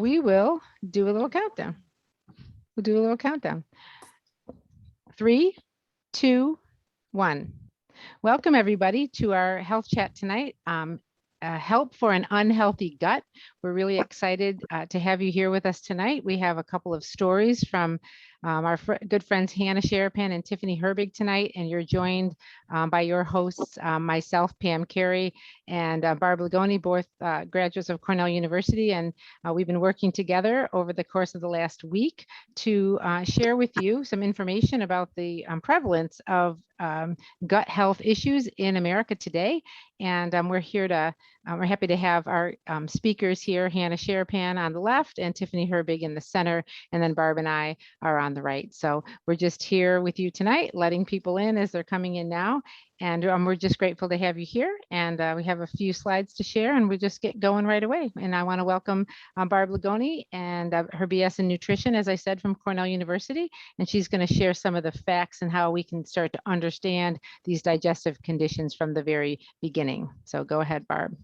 we will do a little countdown. We'll do a little countdown. 3, 2, 1. Welcome, everybody, to our health chat tonight. Help for an unhealthy gut. We're really excited to have you here with us tonight. We have a couple of stories from our good friends Hannah Sherapan and Tiffany Herbig tonight, and you're joined by your hosts, myself, Pam Carey, and Barb Lagoni, both graduates of Cornell University. And we've been working together over the course of the last week to share with you some information about the prevalence of gut health issues in America today. And we're happy to have our speakers here, Hannah Sherapan on the left and Tiffany Herbig in the center, and then Barb and I are on the right. So we're just here with you tonight, letting people in as they're coming in now. And we're just grateful to have you here. And we have a few slides to share, and we'll just get going right away. And I want to welcome Barb Lagoni and her BS in nutrition, as I said, from Cornell University. And she's going to share some of the facts and how we can start to understand these digestive conditions from the very beginning. So go ahead, Barb.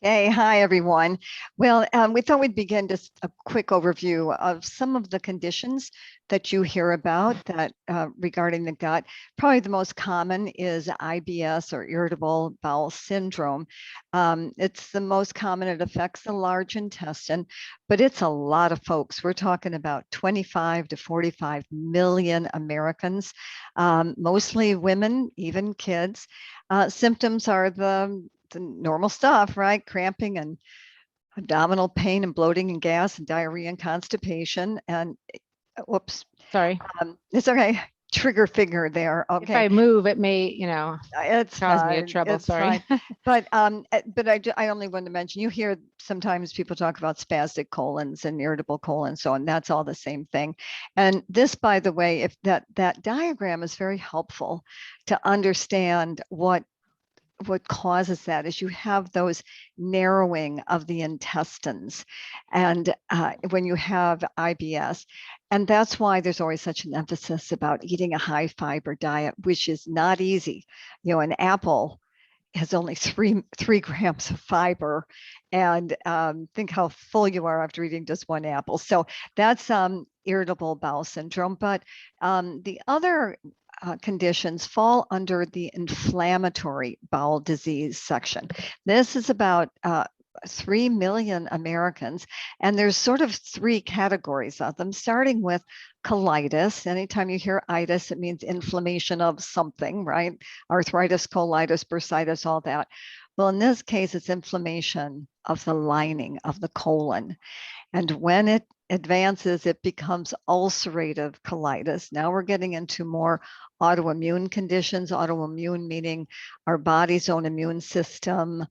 Hey, hi, everyone. Well, we thought we'd begin just a quick overview of some of the conditions that you hear about that regarding the gut. Probably the most common is IBS, or irritable bowel syndrome. It's the most common. It affects the large intestine, but it's a lot of folks. We're talking about 25 to 45 million Americans, mostly women, even kids. Symptoms are the normal stuff, right? Cramping and abdominal pain and bloating and gas and diarrhea and constipation. And whoops, sorry, it's okay. Trigger finger there. Okay. If I move, it may, it's cause fine. me a trouble. It's Sorry. But I only want to mention, you hear sometimes people talk about spastic colons and irritable colon, so on. That's all the same thing. And this, by the way, if that diagram is very helpful to understand what causes that is you have those narrowing of the intestines, and when you have IBS, and that's why there's always such an emphasis about eating a high fiber diet, which is not easy. An apple has only three grams of fiber, and think how full you are after eating just one apple. So that's irritable bowel syndrome. But the other conditions fall under the inflammatory bowel disease section. This is about 3 million Americans, and there's sort of 3 categories of them, starting with colitis. Anytime you hear itis, it means inflammation of something, right? Arthritis, colitis, bursitis, all that. Well, in this case, it's inflammation of the lining of the colon. And when it advances, it becomes ulcerative colitis. Now we're getting into more autoimmune conditions. Autoimmune meaning our body's own immune system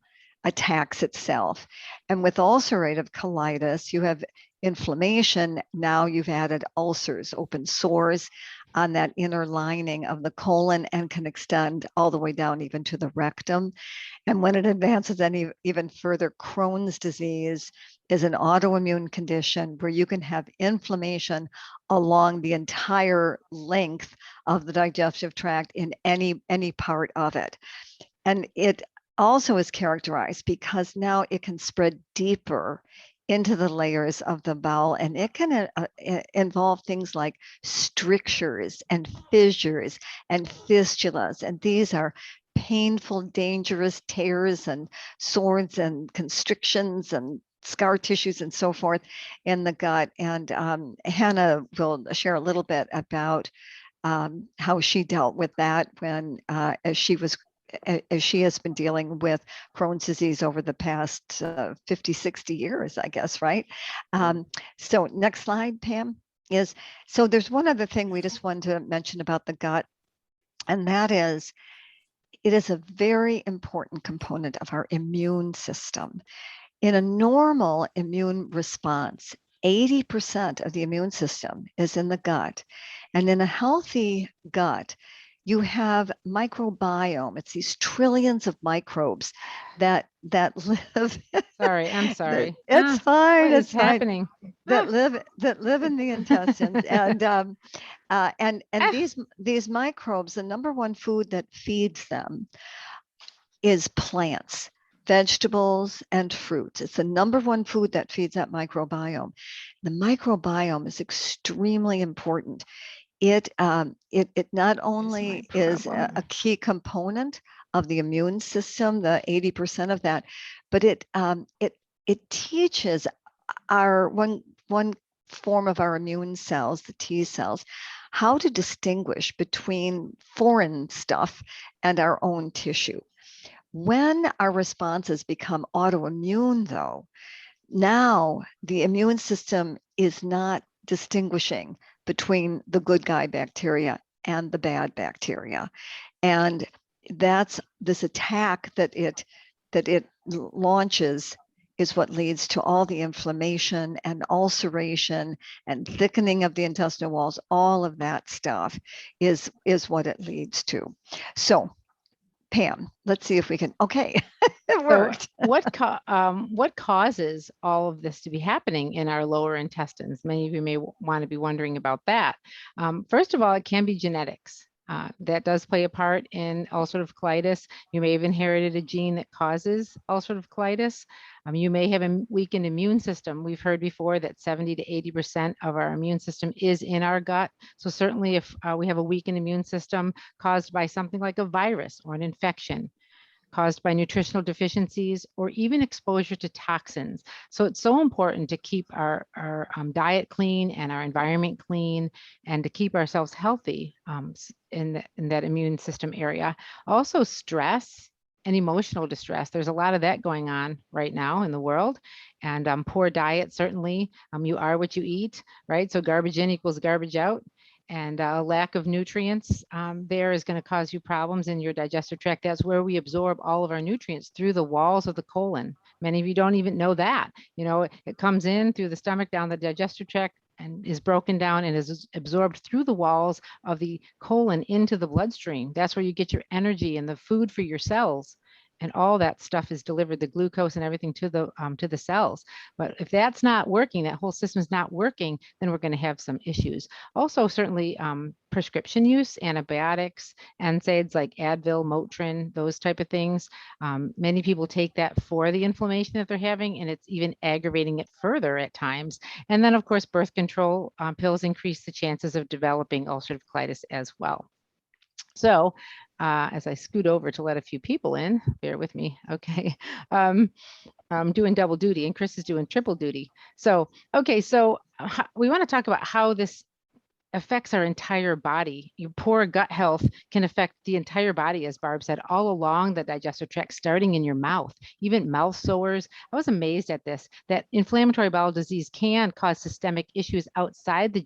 attacks itself. And with ulcerative colitis, you have inflammation. Now you've added ulcers, open sores on that inner lining of the colon, and can extend all the way down even to the rectum. And when it advances even further, Crohn's disease is an autoimmune condition where you can have inflammation along the entire length of the digestive tract in any part of it. And it also is characterized because now it can spread deeper into the layers of the bowel, and it can involve things like strictures and fissures and fistulas, and these are painful, dangerous tears and sores and constrictions and scar tissues and so forth in the gut. And Hannah will share a little bit about how she dealt with that when as she has been dealing with Crohn's disease over the past 50, 60 years, I guess, right? So next slide, Pam, so there's one other thing we just wanted to mention about the gut, and that is it is a very important component of our immune system. In a normal immune response, 80% of the immune system is in the gut. And in a healthy gut, you have microbiome. It's these trillions of microbes that live. Sorry, I'm sorry. It's fine. What it's is happening? That live in the intestines, and these microbes. The number one food that feeds them is plants. vegetables, and fruits. It's the #1 food that feeds that microbiome. The microbiome is extremely important. It not only is a key component of the immune system, the 80% of that, but it teaches our one form of our immune cells, the T cells, how to distinguish between foreign stuff and our own tissue. When our responses become autoimmune, though, now the immune system is not distinguishing between the good guy bacteria and the bad bacteria. And that's this attack that it launches is what leads to all the inflammation and ulceration and thickening of the intestinal walls. All of that stuff is what it leads to. So Pam, let's see if we can, okay, it worked. So what causes all of this to be happening in our lower intestines? Many of you may want to be wondering about that. First of all, it can be genetics. That does play a part in ulcerative colitis. You may have inherited a gene that causes ulcerative colitis. You may have a weakened immune system. We've heard before that 70 to 80% of our immune system is in our gut. So certainly if we have a weakened immune system caused by something like a virus or an infection, caused by nutritional deficiencies, or even exposure to toxins. So it's so important to keep our diet clean and our environment clean, and to keep ourselves healthy in that immune system area. Also stress and emotional distress. There's a lot of that going on right now in the world. And poor diet, certainly, you are what you eat, right? So garbage in equals garbage out. And a lack of nutrients there is going to cause you problems in your digestive tract. That's where we absorb all of our nutrients, through the walls of the colon. Many of you don't even know that. You know, it comes in through the stomach, down the digestive tract, and is broken down and is absorbed through the walls of the colon into the bloodstream. That's where you get your energy and the food for your cells. And all that stuff is delivered, the glucose and everything, to the cells. But if that's not working, that whole system is not working, then we're going to have some issues. Also, certainly prescription use, antibiotics, NSAIDs like Advil, Motrin, those type of things. Many people take that for the inflammation that they're having, and it's even aggravating it further at times. And then, of course, birth control pills increase the chances of developing ulcerative colitis as well. So as I scoot over to let a few people in, bear with me, okay. I'm doing double duty and Chris is doing triple duty. So, okay, so we want to talk about how this affects our entire body. Your poor gut health can affect the entire body, as Barb said, all along the digestive tract, starting in your mouth, even mouth sores. I was amazed at this, that inflammatory bowel disease can cause systemic issues outside the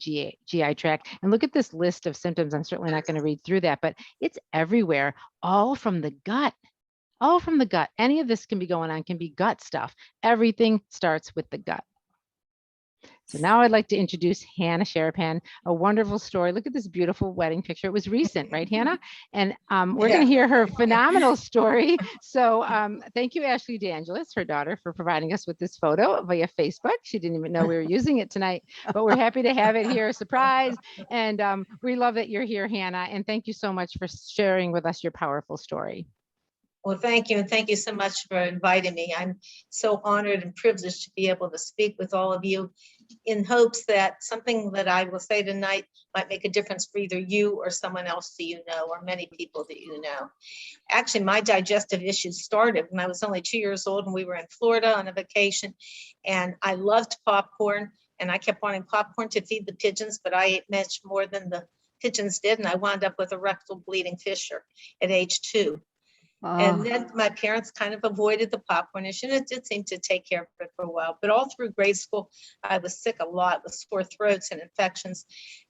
GI tract. And look at this list of symptoms. I'm certainly not going to read through that, but it's everywhere, all from the gut. All from the gut. Any of this can be going on, can be gut stuff. Everything starts with the gut. So now I'd like to introduce Hannah Sharapan, a wonderful story. Look at this beautiful wedding picture. It was recent, right, Hannah? And we're going to hear her phenomenal story. So thank you, Ashley DeAngelis, her daughter, for providing us with this photo via Facebook. She didn't even know we were using it tonight, but we're happy to have it here, a surprise. And we love that you're here, Hannah. And thank you so much for sharing with us your powerful story. Well, thank you. And thank you so much for inviting me. I'm so honored and privileged to be able to speak with all of you, in hopes that something that I will say tonight might make a difference for either you or someone else that you know, or many people that you know. Actually, my digestive issues started when I was only 2 years old, and we were in Florida on a vacation, and I loved popcorn, and I kept wanting popcorn to feed the pigeons, but I ate much more than the pigeons did, and I wound up with a rectal bleeding fissure at age 2. And then my parents kind of avoided the popcorn issue, and it did seem to take care of it for a while. But all through grade school, I was sick a lot with sore throats and infections.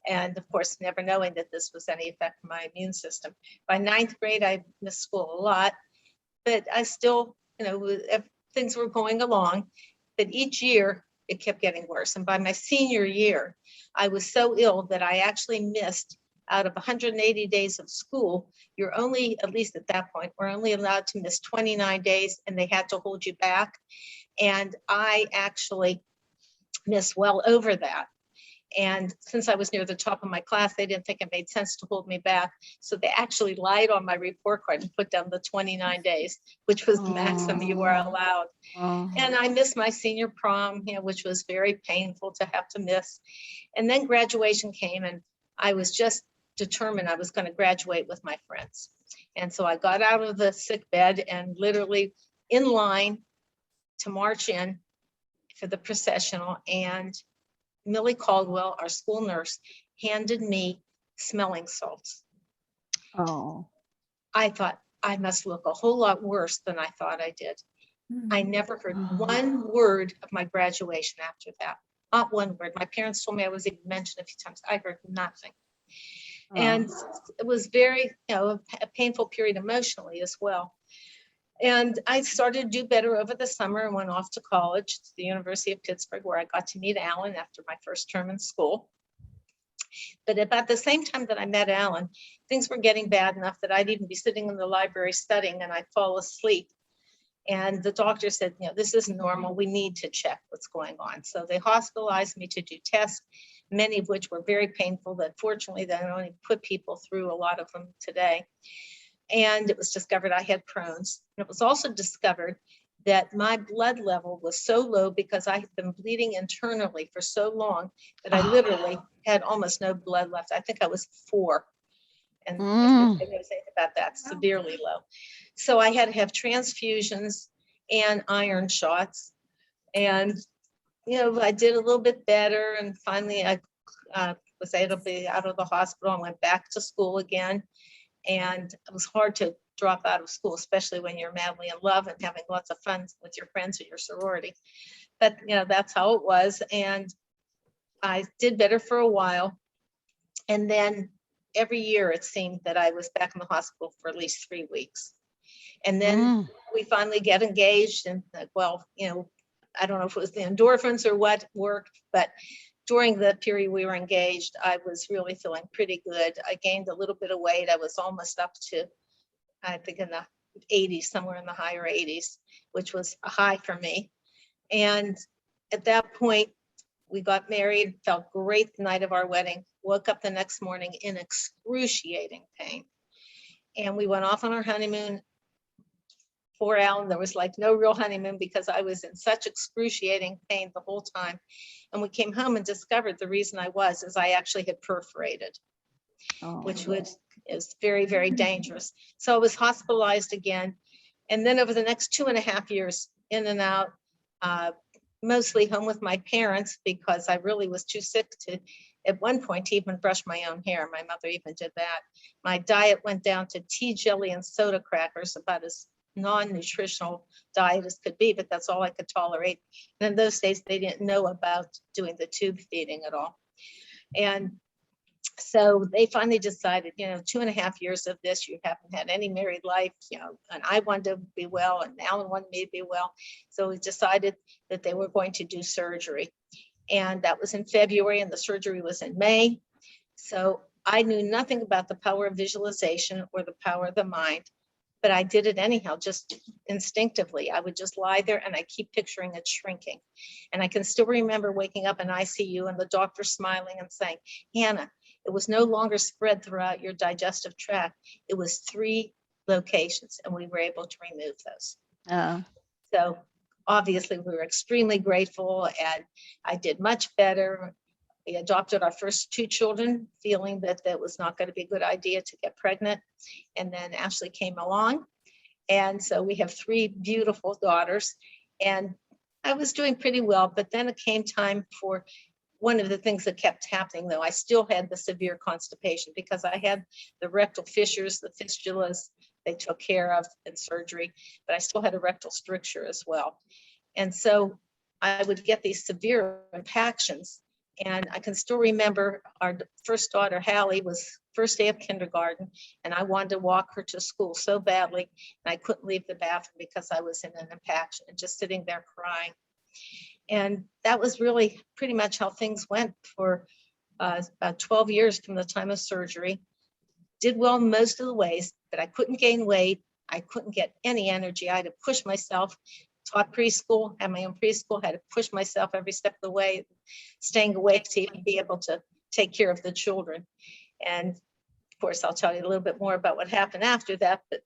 And of course, never knowing that this was any effect on my immune system. By 9th grade, I missed school a lot, but I still, things were going along. But each year, it kept getting worse. And by my senior year, I was so ill that I actually missed, out of 180 days of school, you're only, at least at that point, we're only allowed to miss 29 days, and they had to hold you back. And I actually missed well over that. And since I was near the top of my class, they didn't think it made sense to hold me back. So they actually lied on my report card and put down the 29 days, which was the maximum you were Oh. allowed. Oh. And I missed my senior prom, which was very painful to have to miss. And then graduation came, and I was just determined I was going to graduate with my friends. And so I got out of the sick bed and literally in line to march in for the processional. And Millie Caldwell, our school nurse, handed me smelling salts. Oh. I thought I must look a whole lot worse than I thought I did. I never heard one word of my graduation after that. Not one word. My parents told me I was even mentioned a few times. I heard nothing. And it was very, a painful period emotionally as well. And I started to do better over the summer and went off to college, to the University of Pittsburgh, where I got to meet Alan after my first term in school. But about the same time that I met Alan, things were getting bad enough that I'd even be sitting in the library studying and I'd fall asleep. And the doctor said, this isn't normal. We need to check what's going on. So they hospitalized me to do tests, many of which were very painful, that fortunately they only put people through, a lot of them today. And it was discovered I had Crohn's. And it was also discovered that my blood level was so low because I had been bleeding internally for so long that I literally had almost no blood left. I think I was 4. And if there's anything about that, severely low. So I had to have transfusions and iron shots. And, I did a little bit better. And finally I was able to be out of the hospital and went back to school again. And it was hard to drop out of school, especially when you're madly in love and having lots of fun with your friends at your sorority. But, that's how it was. And I did better for a while. And then every year it seemed that I was back in the hospital for at least 3 weeks. And then we finally get engaged. And well, I don't know if it was the endorphins or what worked, but during the period we were engaged, I was really feeling pretty good. I gained a little bit of weight. I was almost up to, I think, in the 80s, somewhere in the higher 80s, which was a high for me. And at that point, we got married, felt great the night of our wedding, woke up the next morning in excruciating pain. And we went off on our honeymoon. Poor Alan, there was like no real honeymoon because I was in such excruciating pain the whole time. And we came home and discovered the reason I was is I actually had perforated, which is very, very dangerous. So I was hospitalized again. And then over the next 2.5 years, in and out, mostly home with my parents because I really was too sick to, at one point, to even brush my own hair. My mother even did that. My diet went down to tea, jelly, and soda crackers, about as non-nutritional diet as could be, but that's all I could tolerate. And in those days, they didn't know about doing the tube feeding at all. And so they finally decided, 2.5 years of this, you haven't had any married life, and I wanted to be well, and Alan wanted me to be well. So we decided that they were going to do surgery. And that was in February, and the surgery was in May. So I knew nothing about the power of visualization or the power of the mind, but I did it anyhow, just instinctively. I would just lie there and I keep picturing it shrinking. And I can still remember waking up in ICU and the doctor smiling and saying, Hannah, it was no longer spread throughout your digestive tract. It was 3 locations, and we were able to remove those. So obviously we were extremely grateful, and I did much better. We adopted our first 2 children, feeling that that was not going to be a good idea to get pregnant. And then Ashley came along. And so we have 3 beautiful daughters. And I was doing pretty well, but then it came time for one of the things that kept happening, though. I still had the severe constipation because I had the rectal fissures, the fistulas they took care of in surgery, but I still had a rectal stricture as well. And so I would get these severe impactions. And I can still remember our first daughter, Hallie, was first day of kindergarten, and I wanted to walk her to school so badly, and I couldn't leave the bathroom because I was in an impaction and just sitting there crying. And that was really pretty much how things went for about 12 years from the time of surgery. Did well most of the ways, but I couldn't gain weight. I couldn't get any energy. I had to push myself taught preschool, had my own preschool, had to push myself every step of the way, staying awake to even be able to take care of the children. And of course, I'll tell you a little bit more about what happened after that. But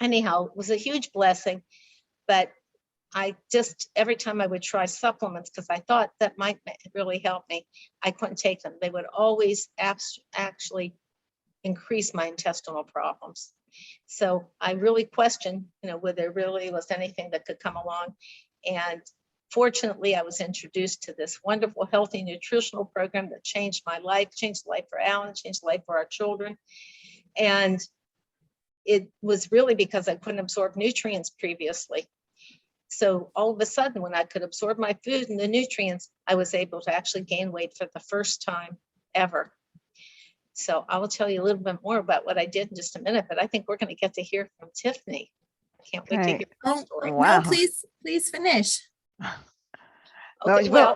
anyhow, it was a huge blessing. But I just, every time I would try supplements, because I thought that might really help me, I couldn't take them. They would always actually increase my intestinal problems. So I really questioned, whether there really was anything that could come along. And fortunately, I was introduced to this wonderful, healthy nutritional program that changed my life, changed the life for Alan, changed the life for our children. And it was really because I couldn't absorb nutrients previously. So all of a sudden, when I could absorb my food and the nutrients, I was able to actually gain weight for the first time ever. So I will tell you a little bit more about what I did in just a minute, but I think we're going to get to hear from Tiffany. I can't wait to hear her story. Wow. No, please finish. Okay, Well, well,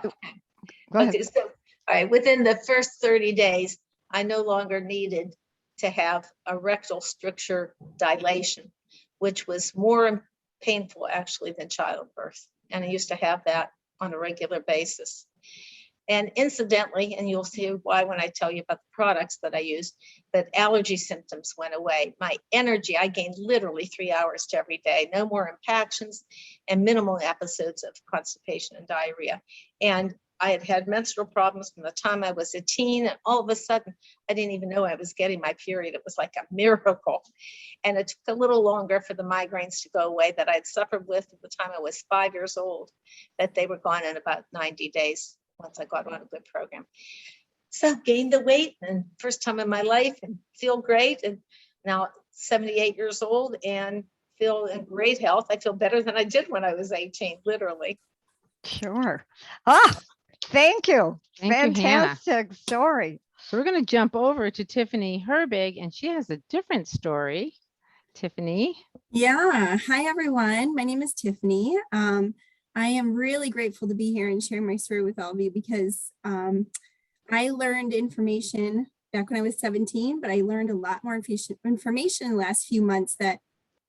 go ahead. okay, so, all right, within the first 30 days, I no longer needed to have a rectal stricture dilation, which was more painful actually than childbirth. And I used to have that on a regular basis. And incidentally, and you'll see why when I tell you about the products that I used, that allergy symptoms went away. My energy, I gained literally 3 hours to every day, no more impactions and minimal episodes of constipation and diarrhea. And I had had menstrual problems from the time I was a teen, and all of a sudden, I didn't even know I was getting my period. It was like a miracle. And it took a little longer for the migraines to go away that I'd suffered with at the time I was 5 years old, but they were gone in about 90 days once I got on a good program. So gained the weight, and first time in my life, and feel great. And now 78 years old and feel in great health. I feel better than I did when I was 18, literally. Sure. Thank you. Thank you, Hannah. Fantastic story. So we're going to jump over to Tiffany Herbig, and she has a different story. Tiffany. Yeah. Hi, everyone. My name is Tiffany. I am really grateful to be here and share my story with all of you because I learned information back when I was 17, but I learned a lot more information in the last few months that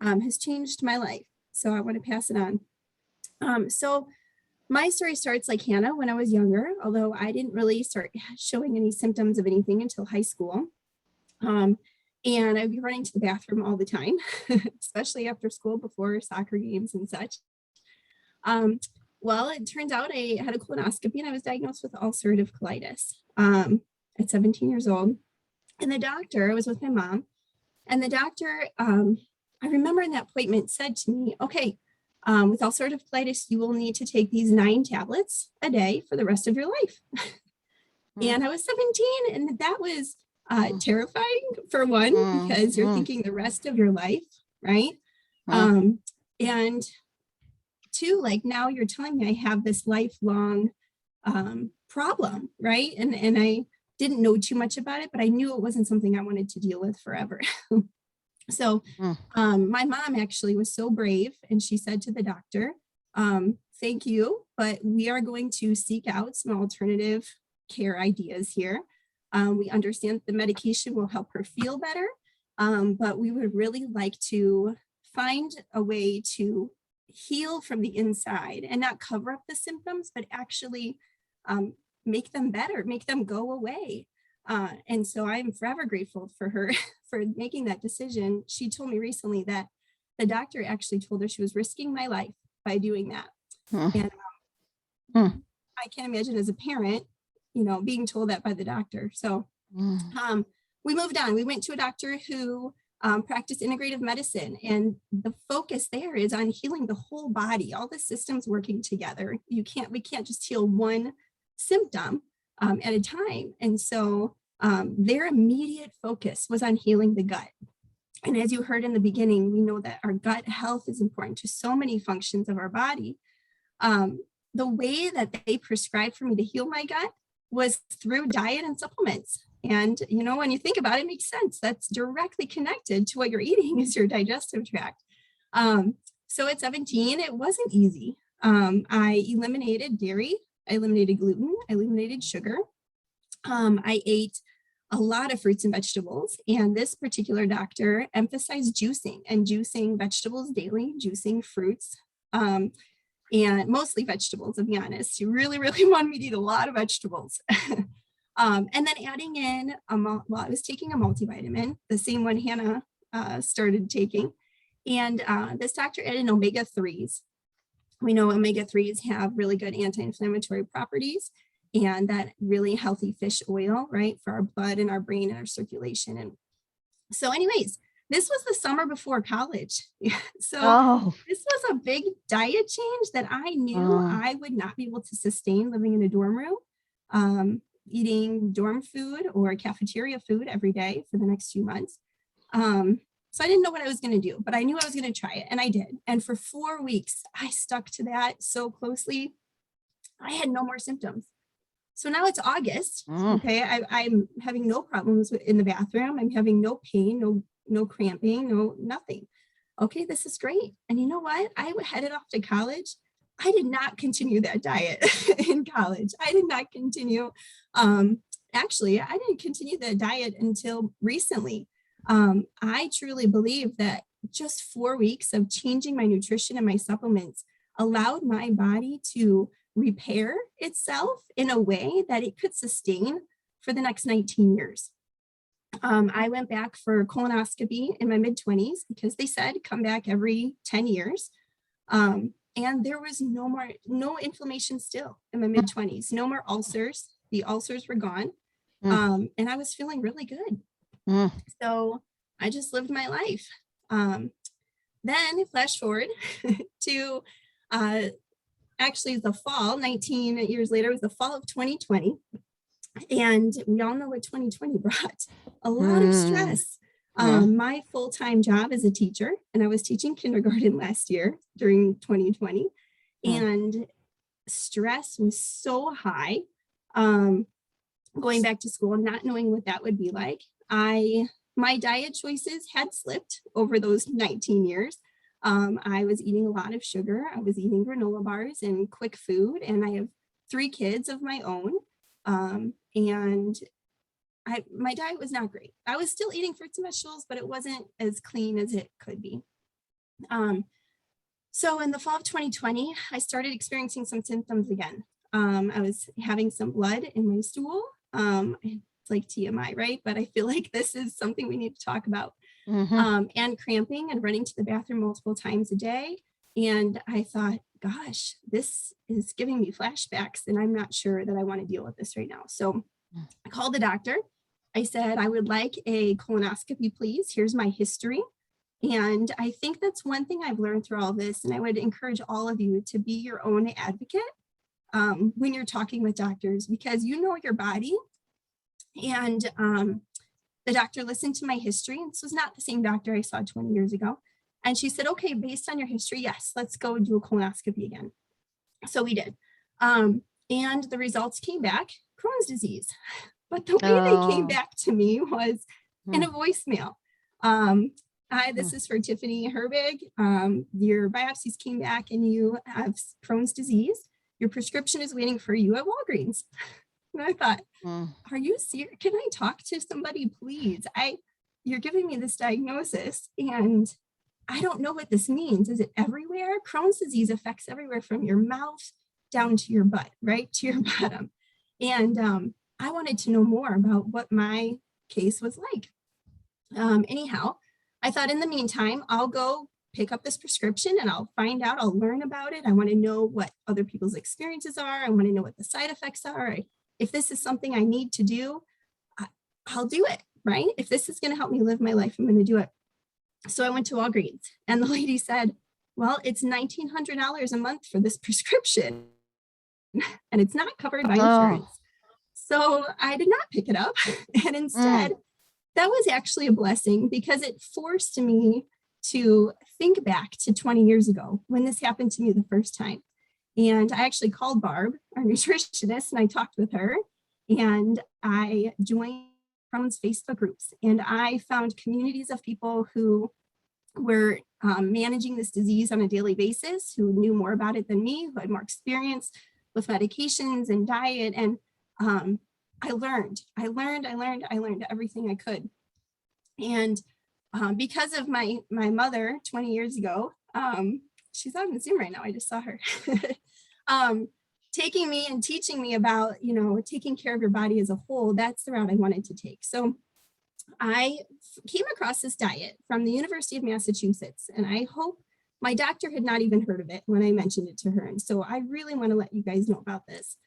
has changed my life. So I want to pass it on. So my story starts like Hannah when I was younger, although I didn't really start showing any symptoms of anything until high school. And I'd be running to the bathroom all the time, especially after school before soccer games and such. Well, it turns out I had a colonoscopy and I was diagnosed with ulcerative colitis at 17 years old. And the doctor, I was with my mom, and the doctor, I remember in that appointment said to me, okay, with ulcerative colitis, you will need to take these 9 tablets a day for the rest of your life. And I was 17, and that was terrifying for one, because you're thinking the rest of your life, right? And two, like now you're telling me I have this lifelong problem, right? And I didn't know too much about it, but I knew it wasn't something I wanted to deal with forever. So my mom actually was so brave, and she said to the doctor, thank you, but we are going to seek out some alternative care ideas here. We understand the medication will help her feel better, but we would really like to find a way to heal from the inside and not cover up the symptoms, but actually make them better, make them go away. And so I'm forever grateful for her for making that decision. She told me recently that the doctor actually told her she was risking my life by doing that. And I can't imagine as a parent, being told that by the doctor. So we moved on. We went to a doctor who practiced integrative medicine, and the focus there is on healing the whole body, all the systems working together. We can't just heal one symptom at a time. And so their immediate focus was on healing the gut. And as you heard in the beginning, we know that our gut health is important to so many functions of our body. The way that they prescribed for me to heal my gut was through diet and supplements. And, when you think about it, it makes sense. That's directly connected to what you're eating is your digestive tract. So at 17, it wasn't easy. I eliminated dairy, I eliminated gluten, I eliminated sugar. I ate a lot of fruits and vegetables, and this particular doctor emphasized juicing and juicing vegetables daily, juicing fruits. and mostly vegetables, to be honest. He really, really wanted me to eat a lot of vegetables. And then adding in, well, I was taking a multivitamin, the same one Hannah started taking. And this doctor added omega-3s. We know omega-3s have really good anti-inflammatory properties, and that really healthy fish oil, right, for our blood and our brain and our circulation. And so anyways, this was the summer before college. So Oh, this was a big diet change that I knew I would not be able to sustain living in a dorm room, eating dorm food or cafeteria food every day for the next few months. So I didn't know what I was going to do, but I knew I was going to try it, and I did. And for 4 weeks, I stuck to that so closely. I had no more symptoms. So now it's August. Okay, I'm having no problems in the bathroom. I'm having no pain, no cramping, no nothing. Okay, this is great. And you know what? I headed off to college. I did not continue that diet in college. I did not continue. Actually, I didn't continue that diet until recently. I truly believe that just 4 weeks of changing my nutrition and my supplements allowed my body to repair itself in a way that it could sustain for the next 19 years. I went back for colonoscopy in my mid-20s because they said come back every 10 years. And there was no inflammation still in my mid-20s, no more ulcers. The ulcers were gone. And I was feeling really good. So I just lived my life. Then flash forward to actually the fall, 19 years later, was the fall of 2020. And we all know what 2020 brought, a lot of stress. My full-time job is a teacher, and I was teaching kindergarten last year during 2020. And stress was so high, going back to school, not knowing what that would be like. My diet choices had slipped over those 19 years. I was eating a lot of sugar. I was eating granola bars and quick food, and I have 3 kids of my own. And my diet was not great. I was still eating fruits and vegetables, but it wasn't as clean as it could be. So in the fall of 2020, I started experiencing some symptoms again. I was having some blood in my stool. It's like TMI, right? But I feel like this is something we need to talk about. And cramping and running to the bathroom multiple times a day. And I thought, gosh, this is giving me flashbacks, and I'm not sure that I want to deal with this right now. So I called the doctor. I said, I would like a colonoscopy, please. Here's my history. And I think that's one thing I've learned through all this. And I would encourage all of you to be your own advocate when you're talking with doctors, because you know your body. And the doctor listened to my history. And this was not the same doctor I saw 20 years ago. And she said, okay, based on your history, yes, let's go do a colonoscopy again. So we did. And the results came back, Crohn's disease. But the way they came back to me was in a voicemail. Hi, this is for Tiffany Herbig. Your biopsies came back and you have Crohn's disease. Your prescription is waiting for you at Walgreens. And I thought, are you serious? Can I talk to somebody, please? You're giving me this diagnosis and I don't know what this means. Is it everywhere? Crohn's disease affects everywhere from your mouth down to your butt, right? To your bottom. And I wanted to know more about what my case was like. Anyhow, I thought in the meantime, I'll go pick up this prescription and I'll find out, I'll learn about it. I want to know what other people's experiences are. I want to know what the side effects are. If this is something I need to do, I'll do it, right? If this is going to help me live my life, I'm going to do it. So I went to Walgreens and the lady said, well, it's $1,900 a month for this prescription and it's not covered by insurance. So I did not pick it up. And instead, that was actually a blessing because it forced me to think back to 20 years ago when this happened to me the first time. And I actually called Barb, our nutritionist, and I talked with her and I joined Crohn's Facebook groups. And I found communities of people who were managing this disease on a daily basis, who knew more about it than me, who had more experience with medications and diet. And I learned everything I could. And because of my mother 20 years ago, she's on Zoom right now. I just saw her. Taking me and teaching me about, taking care of your body as a whole. That's the route I wanted to take. So I came across this diet from the University of Massachusetts, and I hope my doctor had not even heard of it when I mentioned it to her. And so I really want to let you guys know about this.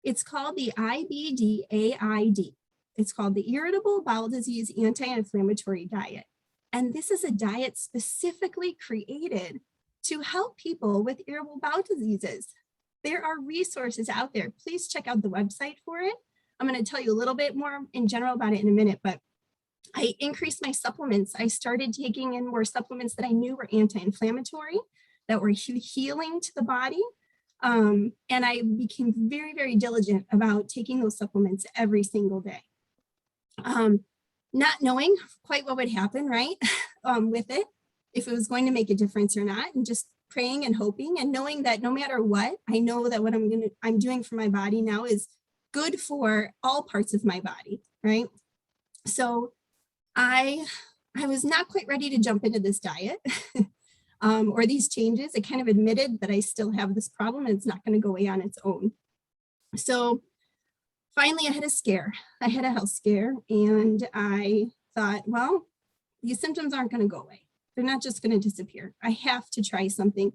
It's called the IBD-AID. It's called the Irritable Bowel Disease Anti-Inflammatory Diet. And this is a diet specifically created to help people with irritable bowel diseases. There are resources out there. Please check out the website for it. I'm going to tell you a little bit more in general about it in a minute, but I increased my supplements. I started taking in more supplements that I knew were anti-inflammatory, that were healing to the body. And I became very, very diligent about taking those supplements every single day. Not knowing quite what would happen, right, with it, if it was going to make a difference or not, and just praying and hoping and knowing that no matter what, I know that what I'm doing for my body now is good for all parts of my body, right? So I was not quite ready to jump into this diet or these changes. I kind of admitted that I still have this problem and it's not going to go away on its own. So finally, I had a scare. I had a health scare, and I thought, well, these symptoms aren't going to go away. They're not just going to disappear. I have to try something.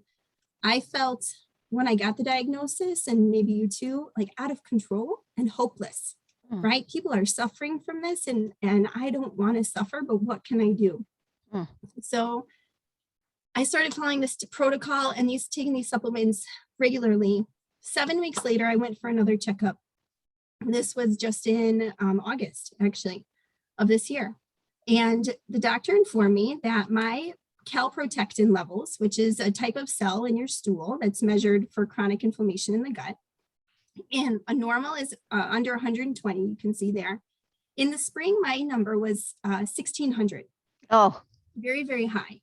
I felt when I got the diagnosis, and maybe you too, like out of control and hopeless, right? People are suffering from this, and I don't want to suffer, but what can I do? So I started following this protocol and taking these supplements regularly. 7 weeks later, I went for another checkup. This was just in August, actually, of this year. And the doctor informed me that my calprotectin levels, which is a type of cell in your stool that's measured for chronic inflammation in the gut, and a normal is under 120, you can see there. In the spring, my number was 1600. Oh, very, very high.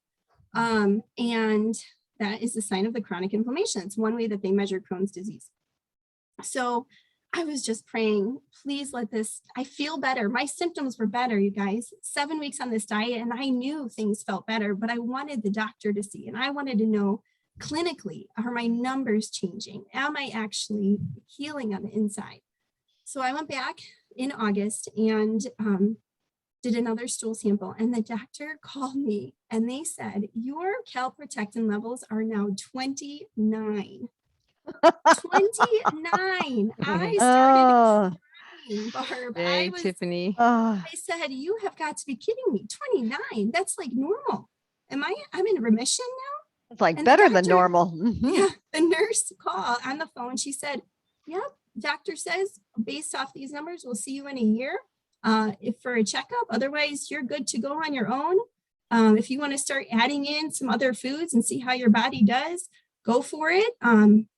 And that is a sign of the chronic inflammation. It's one way that they measure Crohn's disease. So I was just praying, please let this, I feel better. My symptoms were better, you guys. 7 weeks on this diet, and I knew things felt better, but I wanted the doctor to see, and I wanted to know clinically, are my numbers changing? Am I actually healing on the inside? So I went back in August and did another stool sample, and the doctor called me and they said, your calprotectin levels are now 29. 29. I started crying, Barb. Tiffany. I said, you have got to be kidding me. 29. That's like normal. I'm in remission now? It's like And better the than doctor- normal. Yeah. The nurse called on the phone. She said, yep, doctor says, based off these numbers, we'll see you in a year if for a checkup. Otherwise, you're good to go on your own. If you want to start adding in some other foods and see how your body does, go for it.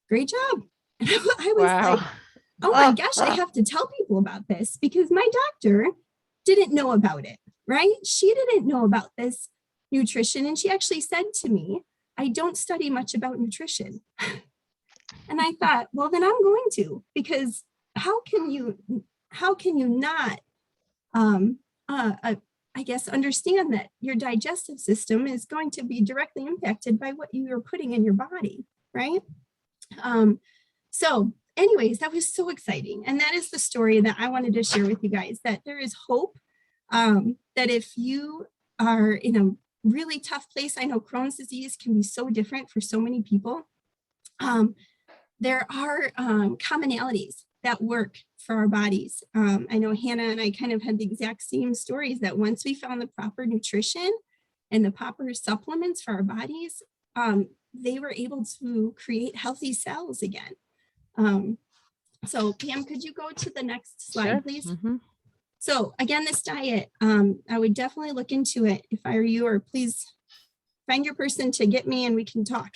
Great job. And I was like, oh my gosh, I have to tell people about this, because my doctor didn't know about it, right? She didn't know about this nutrition. And she actually said to me, I don't study much about nutrition. And I thought, well, then I'm going to, because how can you not, I guess, understand that your digestive system is going to be directly impacted by what you are putting in your body, right? So anyways, that was so exciting. And that is the story that I wanted to share with you guys, that there is hope, that if you are in a really tough place, I know Crohn's disease can be so different for so many people. There are commonalities that work for our bodies. I know Hannah and I kind of had the exact same stories, that once we found the proper nutrition and the proper supplements for our bodies, they were able to create healthy cells again. So Pam, could you go to the next slide, please? So again, this diet, I would definitely look into it if I were you, or please find your person to get me and we can talk.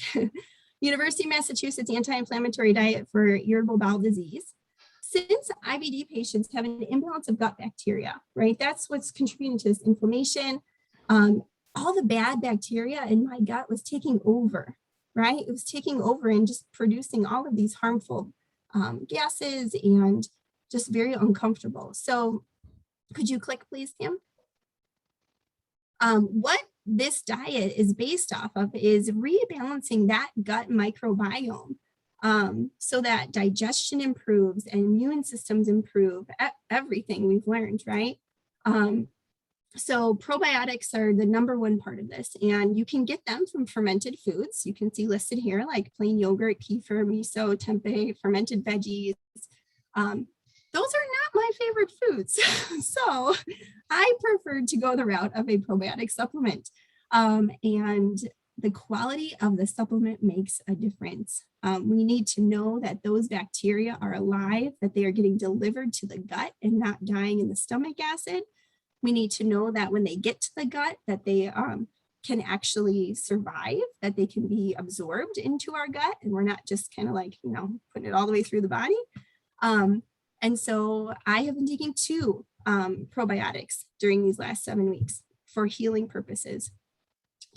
University of Massachusetts Anti-Inflammatory Diet for Irritable Bowel Disease. Since IBD patients have an imbalance of gut bacteria, right? That's what's contributing to this inflammation. All the bad bacteria in my gut was taking over, right? It was taking over and just producing all of these harmful gases and just very uncomfortable. So could you click, please, Pam? What this diet is based off of is rebalancing that gut microbiome, so that digestion improves and immune systems improve, everything we've learned, right? So probiotics are the number one part of this, and you can get them from fermented foods. You can see listed here, like plain yogurt, kefir, miso, tempeh, fermented veggies. Those are not my favorite foods. So I preferred to go the route of a probiotic supplement. And the quality of the supplement makes a difference. We need to know that those bacteria are alive, that they are getting delivered to the gut and not dying in the stomach acid. We need to know that when they get to the gut, that they can actually survive, that they can be absorbed into our gut, and we're not just kind of like, putting it all the way through the body. And so I have been taking 2 probiotics during these last 7 weeks for healing purposes.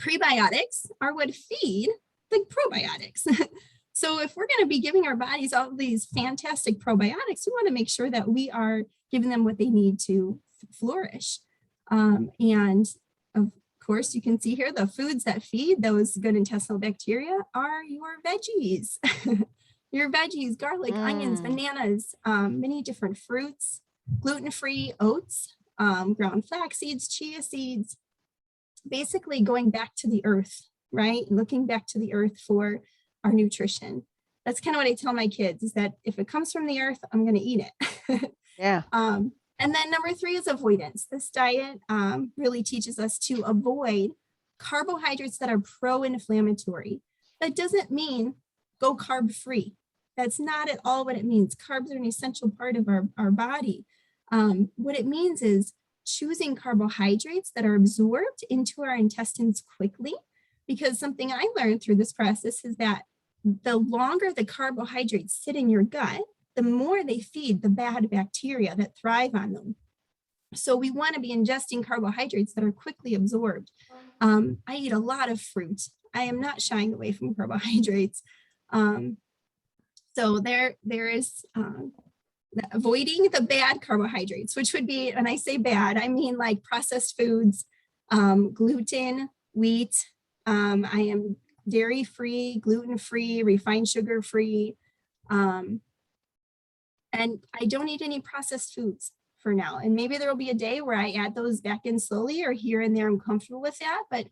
Prebiotics are what feed the probiotics. So if we're going to be giving our bodies all these fantastic probiotics, we want to make sure that we are giving them what they need to flourish. And of course, you can see here the foods that feed those good intestinal bacteria are your veggies. Your veggies, garlic, onions, bananas, many different fruits, gluten-free oats, ground flax seeds, chia seeds, basically going back to the earth, right? Looking back to the earth for our nutrition. That's kind of what I tell my kids, is that if it comes from the earth, I'm going to eat it. Yeah. And then number 3 is avoidance. This diet really teaches us to avoid carbohydrates that are pro-inflammatory. That doesn't mean go carb-free. That's not at all what it means. Carbs are an essential part of our body. What it means is choosing carbohydrates that are absorbed into our intestines quickly, because something I learned through this process is that the longer the carbohydrates sit in your gut, the more they feed the bad bacteria that thrive on them. So we want to be ingesting carbohydrates that are quickly absorbed. I eat a lot of fruit. I am not shying away from carbohydrates. So there is avoiding the bad carbohydrates, which would be, when I say bad, I mean like processed foods, gluten, wheat. I am dairy-free, gluten-free, refined sugar-free. And I don't eat any processed foods for now. And maybe there will be a day where I add those back in slowly, or here and there I'm comfortable with that. But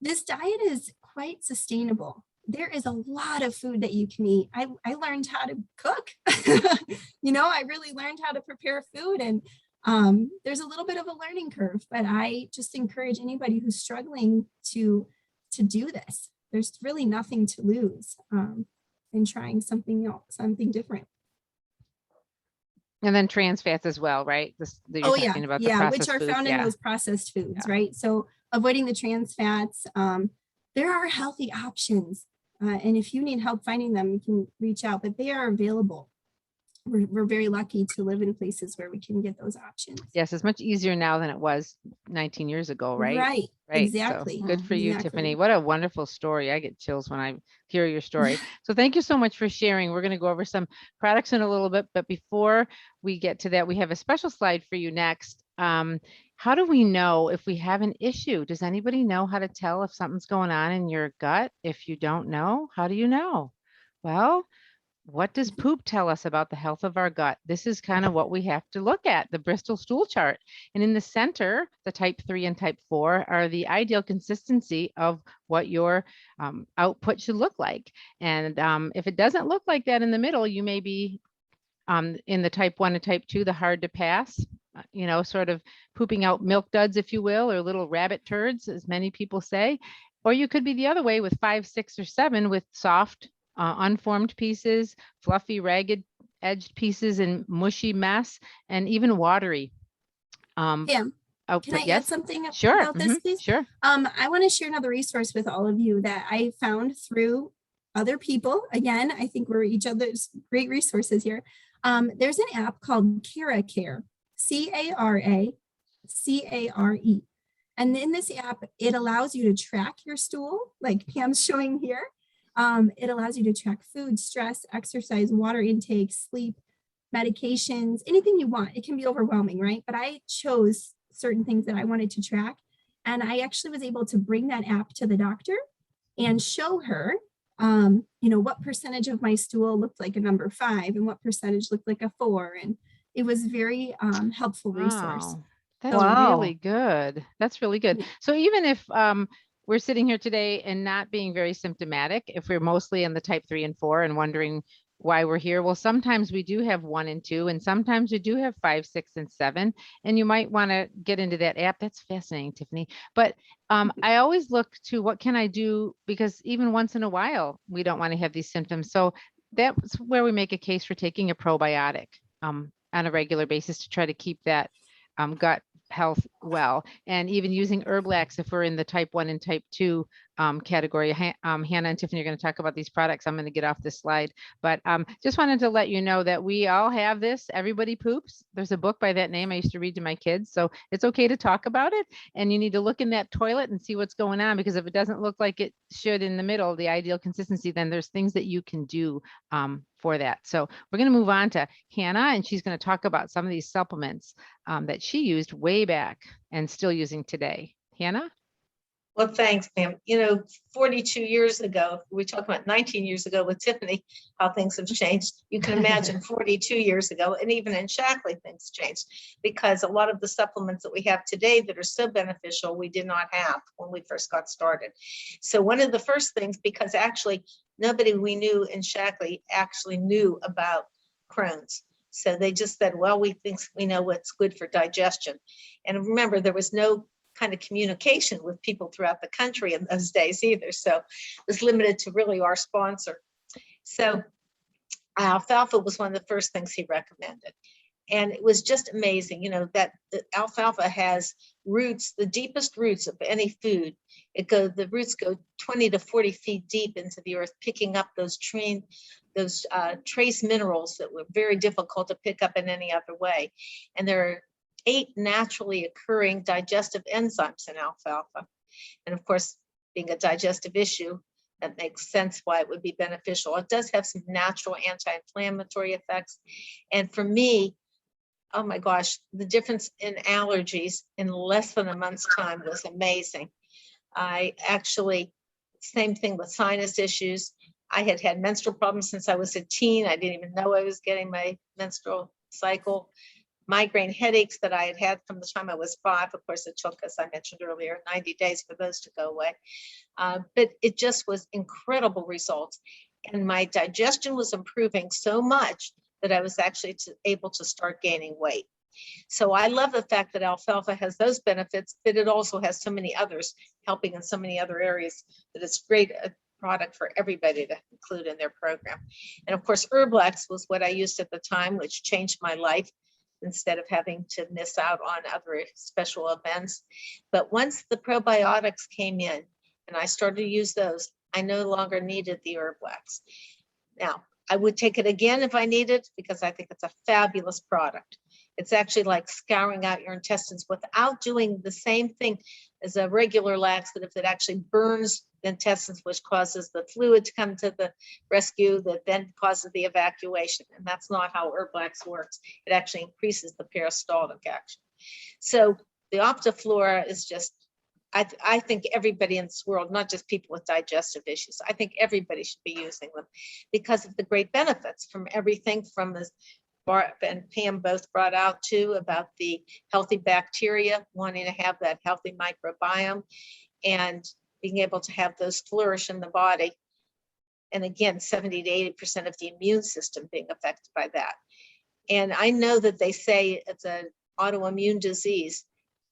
this diet is quite sustainable. There is a lot of food that you can eat. I learned how to cook. I really learned how to prepare food, and there's a little bit of a learning curve, but I just encourage anybody who's struggling to do this. There's really nothing to lose in trying something else, something different. And then trans fats as well, right? You're talking about the processed which are foods. found in those processed foods, right? So avoiding the trans fats. There are healthy options. And if you need help finding them, you can reach out, but they are available. We're very lucky to live in places where we can get those options. Yes, it's much easier now than it was 19 years ago, right? Right, exactly. So good for you, Exactly. Tiffany. What a wonderful story. I get chills when I hear your story. So thank you so much for sharing. We're going to go over some products in a little bit, but before we get to that, we have a special slide for you next. How do we know if we have an issue? Does anybody know how to tell if something's going on in your gut? If you don't know, how do you know? Well, what does poop tell us about the health of our gut? This is kind of what we have to look at, the Bristol stool chart. And in the center, the type 3 and type 4 are the ideal consistency of what your output should look like. And if it doesn't look like that in the middle, you may be in the type 1 and type 2, the hard to pass, sort of pooping out milk duds, if you will, or little rabbit turds, as many people say. Or you could be the other way with 5, 6, or 7 with soft, unformed pieces, fluffy, ragged edged pieces, and mushy mess, and even watery. Pam, can I add something about this, please? Sure. I want to share another resource with all of you that I found through other people. Again, I think we're each other's great resources here. There's an app called CaraCare, CaraCare. And in this app, it allows you to track your stool, like Pam's showing here. It allows you to track food, stress, exercise, water intake, sleep, medications, anything you want. It can be overwhelming, right? But I chose certain things that I wanted to track. And I actually was able to bring that app to the doctor and show her, what percentage of my stool looked like a number 5 and what percentage looked like a 4. And it was very helpful resource. Wow, that's Wow. really good. That's really good. Yeah. So even if we're sitting here today and not being very symptomatic, if we're mostly in the type 3 and 4 and wondering why we're here, well, sometimes we do have 1 and 2, and sometimes we do have 5, 6, and 7, and you might want to get into that app. That's fascinating, Tiffany. But I always look to what can I do, because even once in a while, we don't want to have these symptoms. So that's where we make a case for taking a probiotic on a regular basis to try to keep that gut health well, and even using Herblax if we're in the type 1 and type 2 category. Hannah and Tiffany are going to talk about these products. I'm going to get off this slide, but just wanted to let you know that we all have this. Everybody poops. There's a book by that name I used to read to my kids. So it's okay to talk about it, and you need to look in that toilet and see what's going on, because if it doesn't look like it should in the middle, the ideal consistency, then there's things that you can do for that. So we're going to move on to Hannah, and she's going to talk about some of these supplements that she used way back and still using today. Hannah? Well, thanks, Pam. 42 years ago, we talk about 19 years ago with Tiffany, how things have changed. You can imagine 42 years ago, and even in Shaklee, things changed, because a lot of the supplements that we have today that are so beneficial, we did not have when we first got started. So one of the first things, because actually nobody we knew in Shaklee actually knew about Crohn's. So they just said, well, we think we know what's good for digestion. And remember, there was no kind of communication with people throughout the country in those days either. So it was limited to really our sponsor. So alfalfa was one of the first things he recommended. And it was just amazing, that the alfalfa has roots, the deepest roots of any food. The roots go 20 to 40 feet deep into the earth, picking up those trace minerals that were very difficult to pick up in any other way. And there are 8 naturally occurring digestive enzymes in alfalfa. And of course, being a digestive issue, that makes sense why it would be beneficial. It does have some natural anti-inflammatory effects. And for me, oh my gosh, the difference in allergies in less than a month's time was amazing. I actually, same thing with sinus issues. I had had menstrual problems since I was a teen. I didn't even know I was getting my menstrual cycle. Migraine headaches that I had had from the time I was 5. Of course, it took, as I mentioned earlier, 90 days for those to go away. But it just was incredible results. And my digestion was improving so much that I was actually able to start gaining weight. So I love the fact that alfalfa has those benefits, but it also has so many others, helping in so many other areas, that it's great product for everybody to include in their program. And of course, Herblax was what I used at the time, which changed my life, instead of having to miss out on other special events. But once the probiotics came in and I started to use those, I no longer needed the Herblax. Now, I would take it again if I needed, because I think it's a fabulous product. It's actually like scouring out your intestines without doing the same thing as a regular laxative that actually burns the intestines, which causes the fluid to come to the rescue, that then causes the evacuation. And that's not how Herblax works. It actually increases the peristaltic action. So the Optiflora is just, I think everybody in this world, not just people with digestive issues, I think everybody should be using them because of the great benefits from everything from this. Bart and Pam both brought out too about the healthy bacteria, wanting to have that healthy microbiome and being able to have those flourish in the body. And again, 70 to 80% of the immune system being affected by that. And I know that they say it's an autoimmune disease,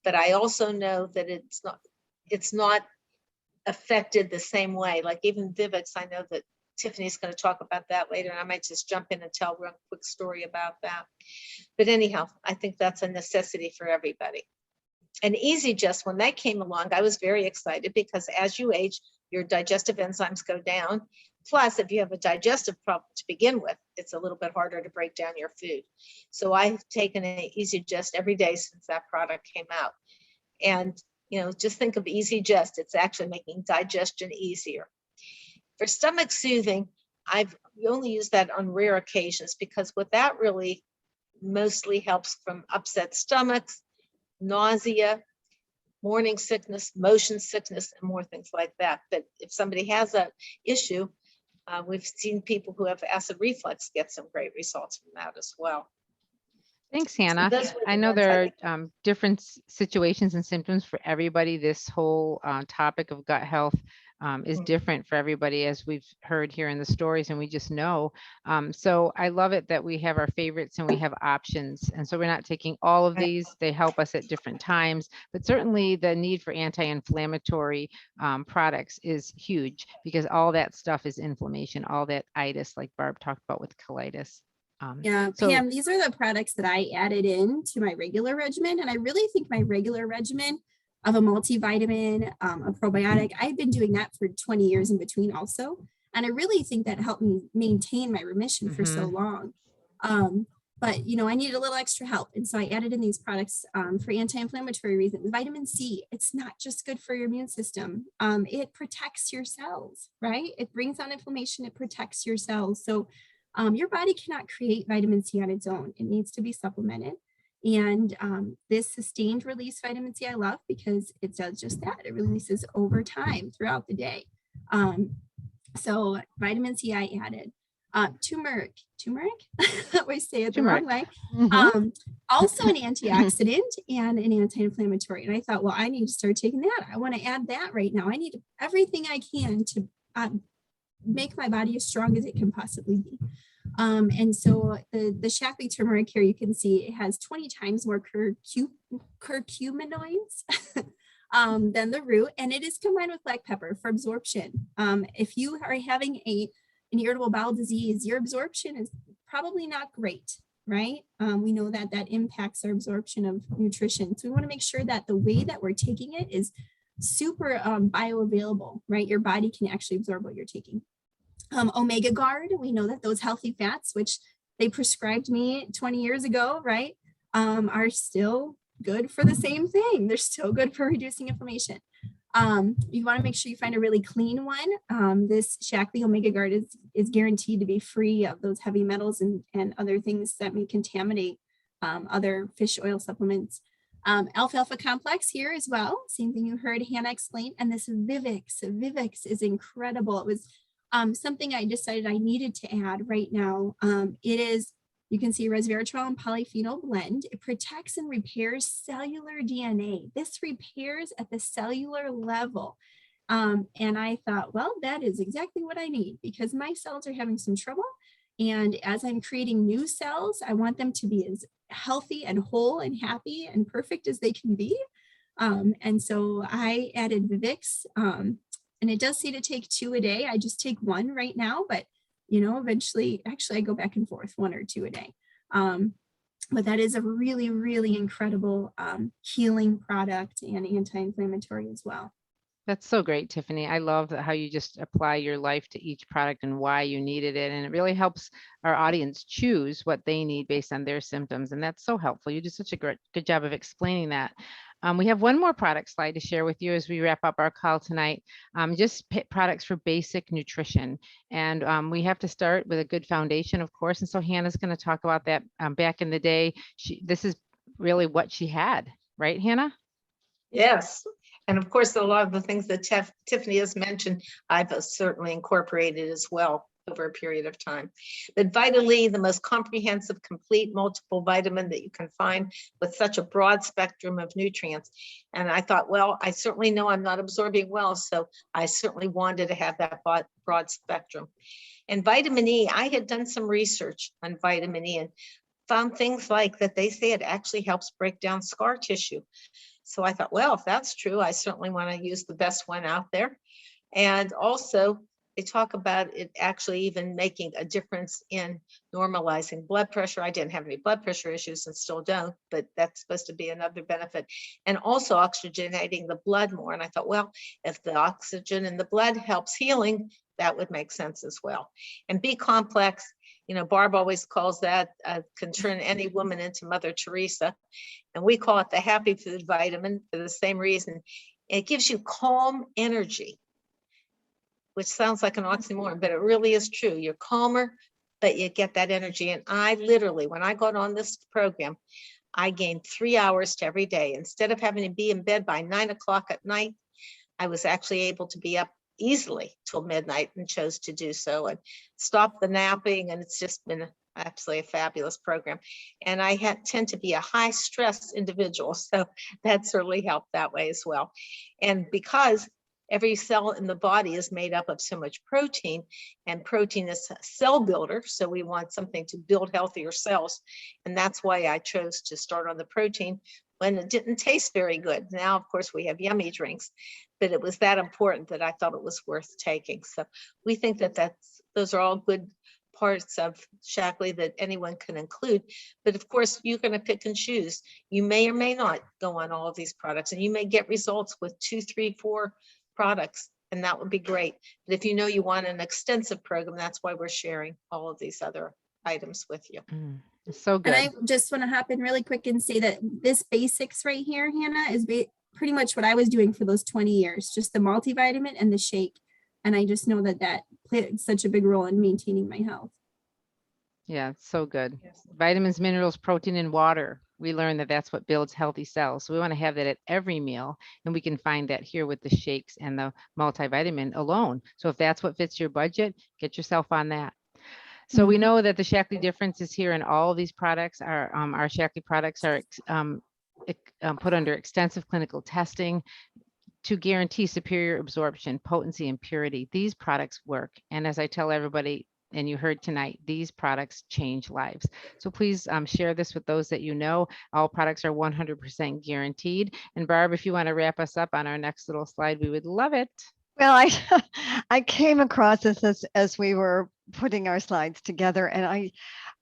but I also know that it's not affected the same way. Like even Vivix, I know that Tiffany's going to talk about that later, and I might just jump in and tell a real quick story about that. But anyhow, I think that's a necessity for everybody. And EasyJust, when that came along, I was very excited because as you age, your digestive enzymes go down. Plus, if you have a digestive problem to begin with, it's a little bit harder to break down your food. So I've taken an EasyJust every day since that product came out. And, just think of EasyJust. It's actually making digestion easier. For stomach soothing, I've only used that on rare occasions because what that really mostly helps from upset stomachs, nausea, morning sickness, motion sickness, and more things like that. But if somebody has that issue, we've seen people who have acid reflux get some great results from that as well. Thanks, Hannah. those were I the know ones I there think are different situations and symptoms for everybody. This whole topic of gut health is Mhm. different for everybody, as we've heard here in the stories, and we just know. So I love it that we have our favorites and we have options. And so we're not taking all of Right. these. They help us at different times, but certainly the need for anti-inflammatory products is huge, because all that stuff is inflammation, all that itis, like Barb talked about with colitis. Yeah, So Pam, these are the products that I added in to my regular regimen. And I really think my regular regimen of a multivitamin, a probiotic, I've been doing that for 20 years in between also. And I really think that helped me maintain my remission for so long. But, you know, I needed a little extra help. And so I added in these products for anti-inflammatory reasons. Vitamin C, it's not just good for your immune system. It protects your cells, right? It brings on inflammation, it protects your cells. So your body cannot create vitamin C on its own. It needs to be supplemented. And this sustained release vitamin C I love because it does just that. It releases over time throughout the day. So vitamin C I added. Turmeric, I always say it the wrong way. Also an antioxidant and an anti-inflammatory. And I thought, well, I need to start taking that. I want to add that right now. I need everything I can to make my body as strong as it can possibly be. And so the Shaklee turmeric here, you can see it has 20 times more curcuminoids than the root, and it is combined with black pepper for absorption. If you are having an irritable bowel disease, your absorption is probably not great, right? We know that that impacts our absorption of nutrition. So we want to make sure that the way that we're taking it is super bioavailable, right? Your body can actually absorb what you're taking. Omega Guard, we know that those healthy fats, which they prescribed me 20 years ago, right, are still good for the same thing. They're still good for reducing inflammation. You want to make sure you find a really clean one. This Shaklee Omega Guard is guaranteed to be free of those heavy metals and other things that may contaminate other fish oil supplements. Alfalfa complex here as well. Same thing you heard Hannah explain. And this Vivix. Vivix is incredible. It was something I decided I needed to add right now. It is, you can see resveratrol and polyphenol blend. It protects and repairs cellular DNA. This repairs at the cellular level. And I thought, well, that is exactly what I need because my cells are having some trouble. And as I'm creating new cells, I want them to be as healthy and whole and happy and perfect as they can be. And so I added Vivix. And it does say to take 2 a day. I just take 1 right now, but you know, eventually, actually I go back and forth 1 or 2 a day. But that is a really, really incredible healing product and anti-inflammatory as well. That's so great, Tiffany. I love how you just apply your life to each product and why you needed it. And it really helps our audience choose what they need based on their symptoms. And that's so helpful. You did such a good job of explaining that. We have one more product slide to share with you as we wrap up our call tonight. Just products for basic nutrition. And we have to start with a good foundation, of course. And so Hannah's going to talk about that. Back in the day, this is really what she had, right, Hannah? Yes. And of course, a lot of the things that Tiffany has mentioned, I've certainly incorporated as well over a period of time. But Vitaly, the most comprehensive, complete multiple vitamin that you can find with such a broad spectrum of nutrients. And I thought, well, I certainly know I'm not absorbing well, so I certainly wanted to have that broad spectrum. And vitamin E, I had done some research on vitamin E and found things like that they say it actually helps break down scar tissue. So I thought, well, if that's true, I certainly want to use the best one out there. And also, they talk about it actually even making a difference in normalizing blood pressure. I didn't have any blood pressure issues and still don't, but that's supposed to be another benefit. And also oxygenating the blood more. And I thought, well, if the oxygen in the blood helps healing, that would make sense as well. And B complex, you know, Barb always calls that can turn any woman into Mother Teresa. And we call it the happy food vitamin for the same reason. It gives you calm energy, which sounds like an oxymoron, but it really is true. You're calmer, but you get that energy. And I literally, when I got on this program, I gained 3 hours to every day. Instead of having to be in bed by 9 o'clock at night, I was actually able to be up easily till midnight and chose to do so and stop the napping. And it's just been absolutely a fabulous program. And I tend to be a high stress individual. So that certainly helped that way as well. And because every cell in the body is made up of so much protein, and protein is a cell builder. So we want something to build healthier cells. And that's why I chose to start on the protein when it didn't taste very good. Now, of course, we have yummy drinks, but it was that important that I thought it was worth taking. So we think that those are all good parts of Shaklee that anyone can include. But of course, you're going to pick and choose. You may or may not go on all of these products, and you may get results with 2, 3, 4 products, and that would be great. But if you know you want an extensive program, that's why we're sharing all of these other items with you. So good. And I just want to hop in really quick and say that this basics right here, Hannah, is pretty much what I was doing for those 20 years, just the multivitamin and the shake. And I just know that played such a big role in maintaining my health. Yeah, it's so good. Yes. Vitamins, minerals, protein, and water. We learned that that's what builds healthy cells. So we want to have that at every meal, and we can find that here with the shakes and the multivitamin alone. So if that's what fits your budget, get yourself on that. So we know that the Shaklee difference is here in all of these products. Our Shaklee products are put under extensive clinical testing to guarantee superior absorption, potency, and purity. These products work. And as I tell everybody, and you heard tonight, these products change lives. So please share this with those that you know. All products are 100% guaranteed. And Barb, if you want to wrap us up on our next little slide, we would love it. Well, I came across this as we were putting our slides together, and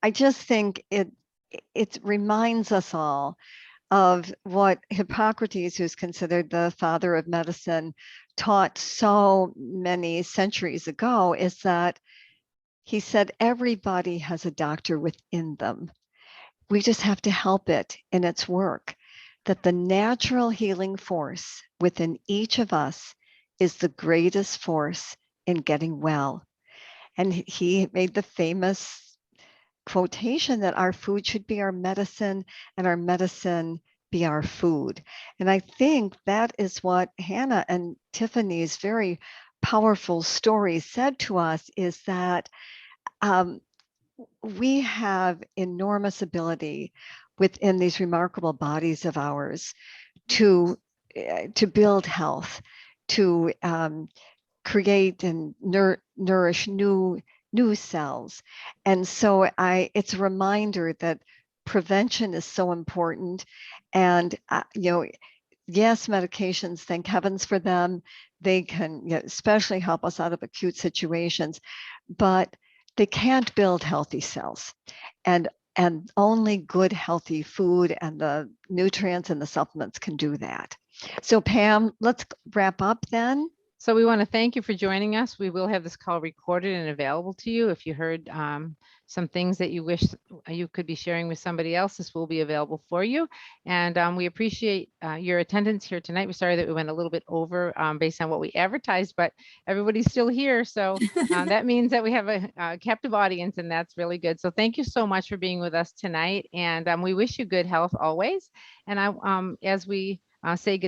I just think it reminds us all of what Hippocrates, who's considered the father of medicine, taught so many centuries ago, is that he said everybody has a doctor within them. We just have to help it in its work, that the natural healing force within each of us is the greatest force in getting well. And he made the famous quotation that our food should be our medicine and our medicine be our food. And I think that is what Hannah and Tiffany's very powerful story said to us, is that we have enormous ability within these remarkable bodies of ours to build health, to create and nourish new cells. And so it's a reminder that prevention is so important. And yes, medications, thank heavens for them. They can especially help us out of acute situations, but they can't build healthy cells. And only good, healthy food and the nutrients and the supplements can do that. So Pam, let's wrap up then. So we want to thank you for joining us. We will have this call recorded and available to you. If you heard some things that you wish you could be sharing with somebody else, this will be available for you. And we appreciate your attendance here tonight. We're sorry that we went a little bit over based on what we advertised, but everybody's still here. So that means that we have a captive audience, and that's really good. So thank you so much for being with us tonight. And we wish you good health always. And as we say goodbye.